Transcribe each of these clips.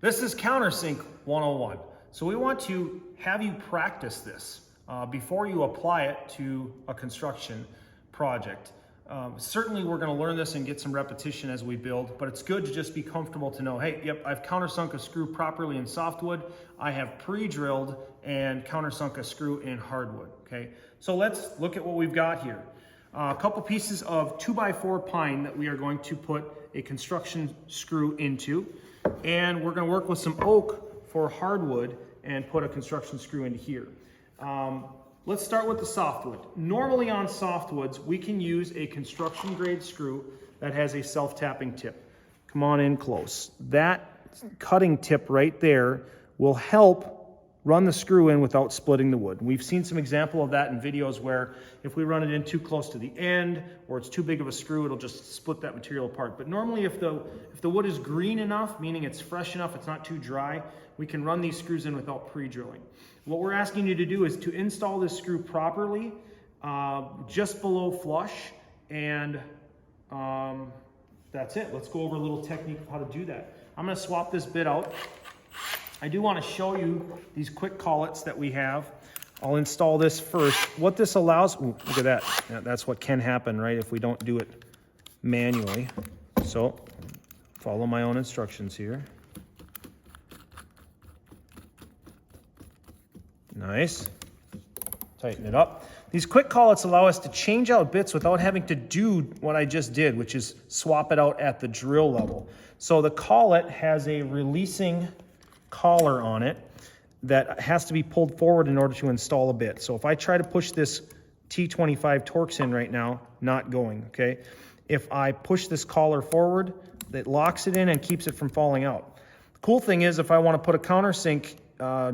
This is Countersink 101. So we want to have you practice this before you apply it to a construction project. Certainly we're going to learn this and get some repetition as we build, but it's good to just be comfortable to know, hey, yep, I've countersunk a screw properly in softwood. I have pre-drilled and countersunk a screw in hardwood, okay? So let's look at what we've got here. A couple pieces of 2x4 pine that we are going to put a construction screw into. And we're going to work with some oak for hardwood and put a construction screw into here. Let's start with the softwood. Normally on softwoods, we can use a construction grade screw that has a self-tapping tip. Come on in close. That cutting tip right there will help run the screw in without splitting the wood. We've seen some example of that in videos where if we run it in too close to the end or it's too big of a screw, it'll just split that material apart. But normally if the wood is green enough, meaning it's fresh enough, it's not too dry, we can run these screws in without pre-drilling. What we're asking you to do is to install this screw properly, just below flush, and that's it. Let's go over a little technique of how to do that. I'm gonna swap this bit out. I do want to show you these quick collets that we have. I'll install this first. What this allows, ooh, look at that. Yeah, that's what can happen, right, if we don't do it manually. So, follow my own instructions here. Nice. Tighten it up. These quick collets allow us to change out bits without having to do what I just did, which is swap it out at the drill level. So the collet has a releasing collar on it that has to be pulled forward in order to install a bit. So if I try to push this T25 Torx in right now, not going, okay? If I push this collar forward, it locks it in and keeps it from falling out. The cool thing is if I want to put a countersink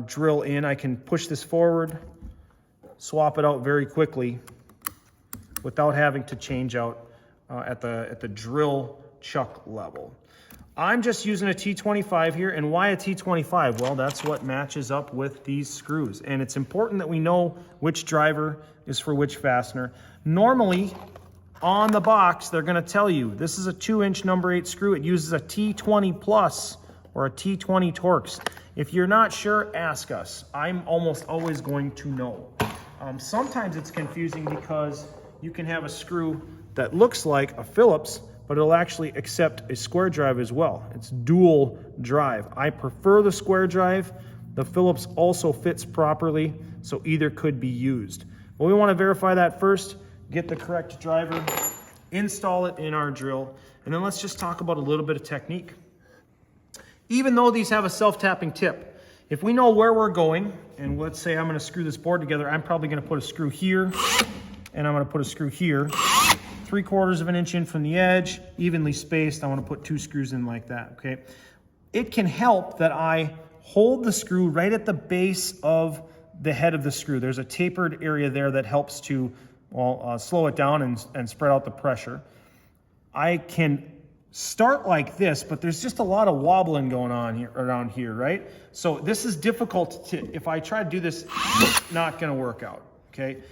drill in, I can push this forward, swap it out very quickly without having to change out at the drill chuck level. I'm just using a T25 here, and why a T25? Well, that's what matches up with these screws, and it's important that we know which driver is for which fastener. Normally, on the box, they're gonna tell you, this is a 2-inch number 8 screw. It uses a T20 plus or a T20 Torx. If you're not sure, ask us. I'm almost always going to know. Sometimes it's confusing because you can have a screw that looks like a Phillips, but it'll actually accept a square drive as well. It's dual drive. I prefer the square drive. The Phillips also fits properly, so either could be used. But we want to verify that first, get the correct driver, install it in our drill, and then let's just talk about a little bit of technique. Even though these have a self-tapping tip, if we know where we're going, and let's say I'm going to screw this board together, I'm probably going to put a screw here, and I'm going to put a screw here. 3/4 of an inch in from the edge, evenly spaced. I want to put 2 screws in like that, okay? It can help that I hold the screw right at the base of the head of the screw. There's a tapered area there that helps to, well, slow it down and spread out the pressure. I can start like this, but there's just a lot of wobbling going on here, around here, right? So this is difficult to, if I try to do this, not gonna work out, okay?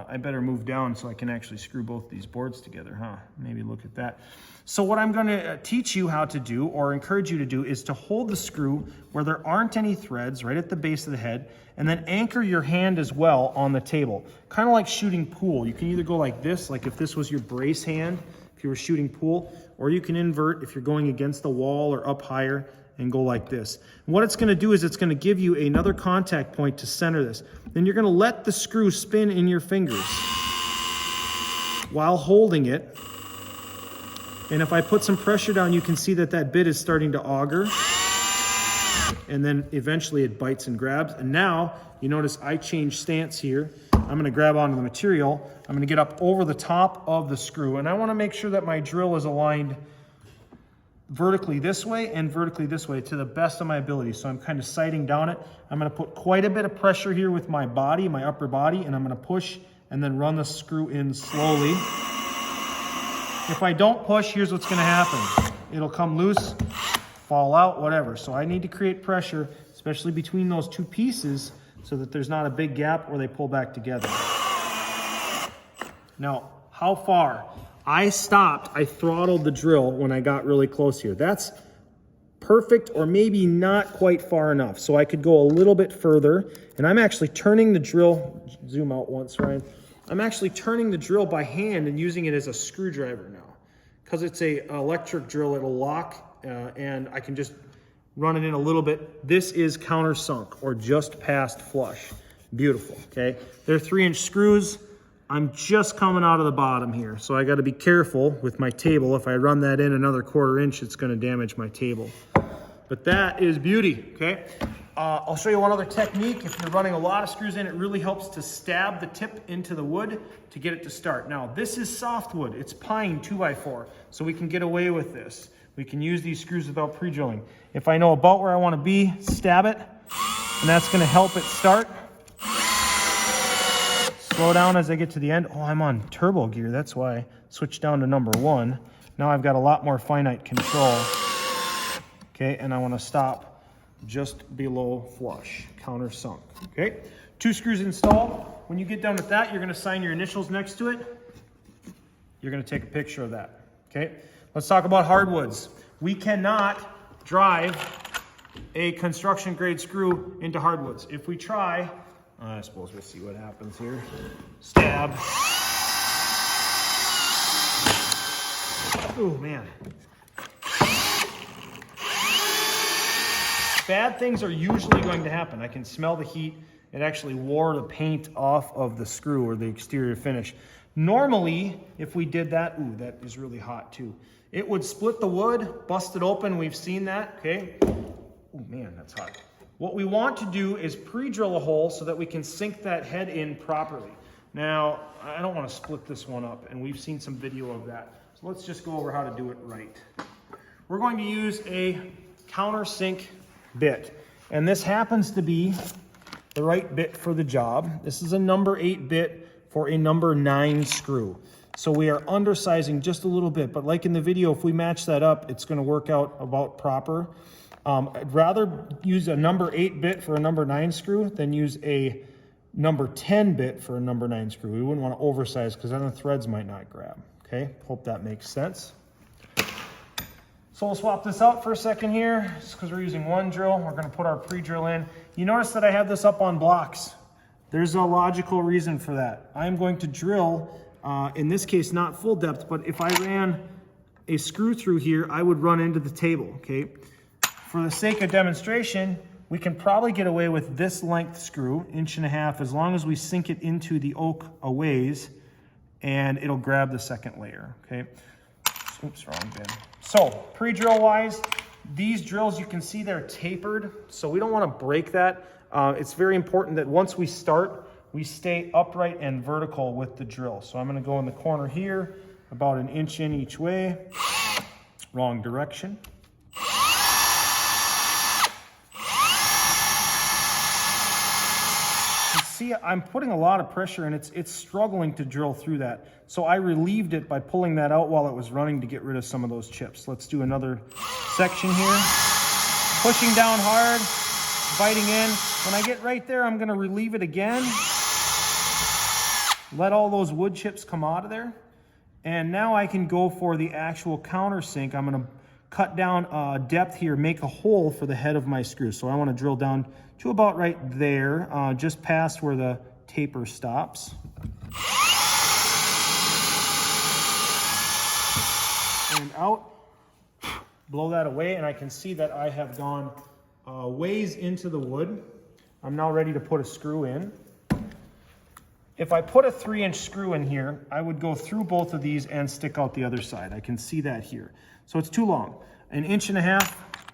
I better move down so I can actually screw both these boards together, huh? Maybe look at that. So what I'm gonna teach you how to do, or encourage you to do, is to hold the screw where there aren't any threads, right at the base of the head, and then anchor your hand as well on the table. Kind of like shooting pool. You can either go like this, like if this was your brace hand, if you were shooting pool, or you can invert if you're going against the wall or up higher and go like this. And what it's gonna do is it's gonna give you another contact point to center this. Then you're gonna let the screw spin in your fingers while holding it. And if I put some pressure down, you can see that that bit is starting to auger. And then eventually it bites and grabs. And now, you notice I changed stance here. I'm gonna grab onto the material. I'm gonna get up over the top of the screw. And I wanna make sure that my drill is aligned vertically this way and vertically this way to the best of my ability. So I'm kind of sighting down it. I'm gonna put quite a bit of pressure here with my body, my upper body, and I'm gonna push and then run the screw in slowly. If I don't push, here's what's gonna happen. It'll come loose, fall out, whatever. So I need to create pressure, especially between those two pieces, so that there's not a big gap where they pull back together. Now, how far? I stopped, I throttled the drill when I got really close here. That's perfect or maybe not quite far enough. So I could go a little bit further. And I'm actually turning the drill, zoom out once, Ryan. I'm actually turning the drill by hand and using it as a screwdriver now. Because it's an electric drill, it'll lock and I can just run it in a little bit. This is countersunk or just past flush. Beautiful, okay? They're 3-inch screws. I'm just coming out of the bottom here, so I gotta be careful with my table. If I run that in another 1/4 inch, it's gonna damage my table. But that is beauty, okay? I'll show you one other technique. If you're running a lot of screws in, it really helps to stab the tip into the wood to get it to start. Now, this is softwood. It's pine 2x4, so we can get away with this. We can use these screws without pre-drilling. If I know about where I wanna be, stab it, and that's gonna help it start. Slow down as I get to the end. Oh, I'm on turbo gear. That's why I switched down to number 1. Now I've got a lot more finite control. Okay, and I want to stop just below flush, countersunk. Okay, 2 screws installed. When you get done with that, you're going to sign your initials next to it. You're going to take a picture of that. Okay, let's talk about hardwoods. We cannot drive a construction grade screw into hardwoods. If we try, I suppose we'll see what happens here. Stab. Oh, man. Bad things are usually going to happen. I can smell the heat. It actually wore the paint off of the screw or the exterior finish. Normally, if we did that, ooh, that is really hot too. It would split the wood, bust it open. We've seen that, okay? Oh, man, that's hot. What we want to do is pre-drill a hole so that we can sink that head in properly. Now, I don't want to split this one up, and we've seen some video of that. So let's just go over how to do it right. We're going to use a countersink bit, and this happens to be the right bit for the job. This is a number 8 bit for a number 9 screw. So we are undersizing just a little bit, but like in the video, if we match that up, it's going to work out about proper. I'd rather use a number 8 bit for a number 9 screw than use a number 10 bit for a number 9 screw. We wouldn't want to oversize because then the threads might not grab. Okay, hope that makes sense. So we'll swap this out for a second here, just because we're using one drill. We're going to put our pre-drill in. You notice that I have this up on blocks. There's a logical reason for that. I'm going to drill, in this case, not full depth, but if I ran a screw through here, I would run into the table, okay? For the sake of demonstration, we can probably get away with this length screw, 1.5 inches, as long as we sink it into the oak a ways, and it'll grab the second layer, okay? Oops, wrong bin. So, pre-drill wise, these drills, you can see they're tapered, so we don't want to break that. It's very important that once we start, we stay upright and vertical with the drill. So I'm going to go in the corner here, about 1 inch in each way. Wrong direction. See, I'm putting a lot of pressure and it's struggling to drill through that. So I relieved it by pulling that out while it was running to get rid of some of those chips. Let's do another section here. Pushing down hard, biting in. When I get right there, I'm gonna relieve it again. Let all those wood chips come out of there. And now I can go for the actual countersink. I'm gonna cut down depth here, make a hole for the head of my screw. So I wanna drill down to about right there, just past where the taper stops. And out, blow that away, and I can see that I have gone ways into the wood. I'm now ready to put a screw in. If I put a 3-inch screw in here, I would go through both of these and stick out the other side. I can see that here. So it's too long. 1.5 inches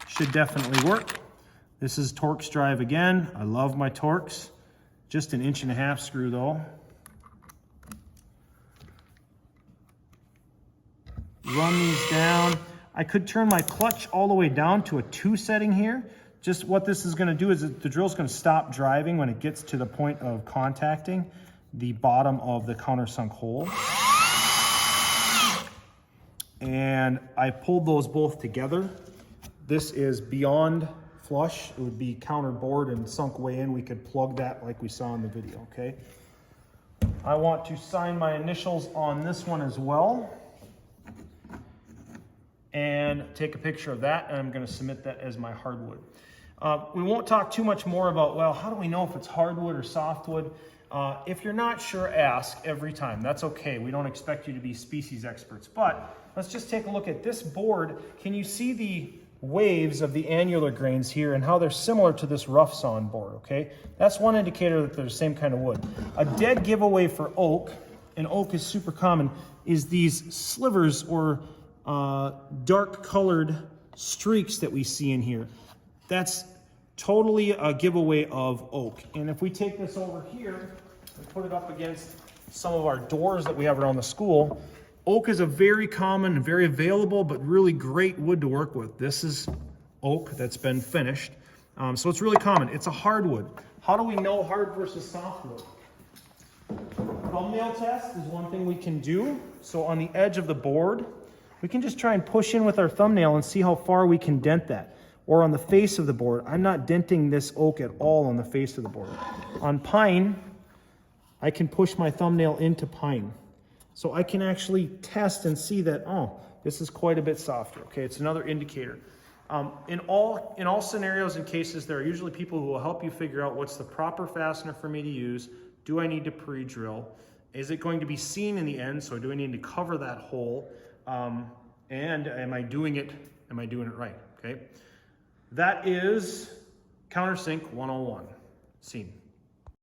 should definitely work. This is Torx drive again. I love my Torx. Just 1.5 inch screw though. Run these down. I could turn my clutch all the way down to a 2 setting here. Just what this is gonna do is the drill's gonna stop driving when it gets to the point of contacting the bottom of the countersunk hole. And I pulled those both together. This is beyond flush. It would be counterbored and sunk way in. We could plug that like we saw in the video, okay? I want to sign my initials on this one as well. and take a picture of that, and I'm going to submit that as my hardwood. We won't talk too much more about, well, how do we know if it's hardwood or softwood? If you're not sure, ask every time. That's okay. We don't expect you to be species experts. But let's just take a look at this board. Can you see the waves of the annular grains here and how they're similar to this rough sawn board, okay? That's one indicator that they're the same kind of wood. A dead giveaway for oak, and oak is super common, is these slivers or dark colored streaks that we see in here. That's totally a giveaway of oak. And if we take this over here and put it up against some of our doors that we have around the school, oak is a very common, very available, but really great wood to work with. This is oak that's been finished. So it's really common. It's a hardwood. How do we know hard versus softwood? Thumbnail test is one thing we can do. So on the edge of the board, we can just try and push in with our thumbnail and see how far we can dent that. Or on the face of the board, I'm not denting this oak at all on the face of the board. On pine, I can push my thumbnail into pine. So I can actually test and see that, oh, this is quite a bit softer. Okay, it's another indicator. In all scenarios and cases, there are usually people who will help you figure out what's the proper fastener for me to use. Do I need to pre-drill? Is it going to be seen in the end? So do I need to cover that hole? And am I doing it right? Okay. That is Countersink 101. Scene.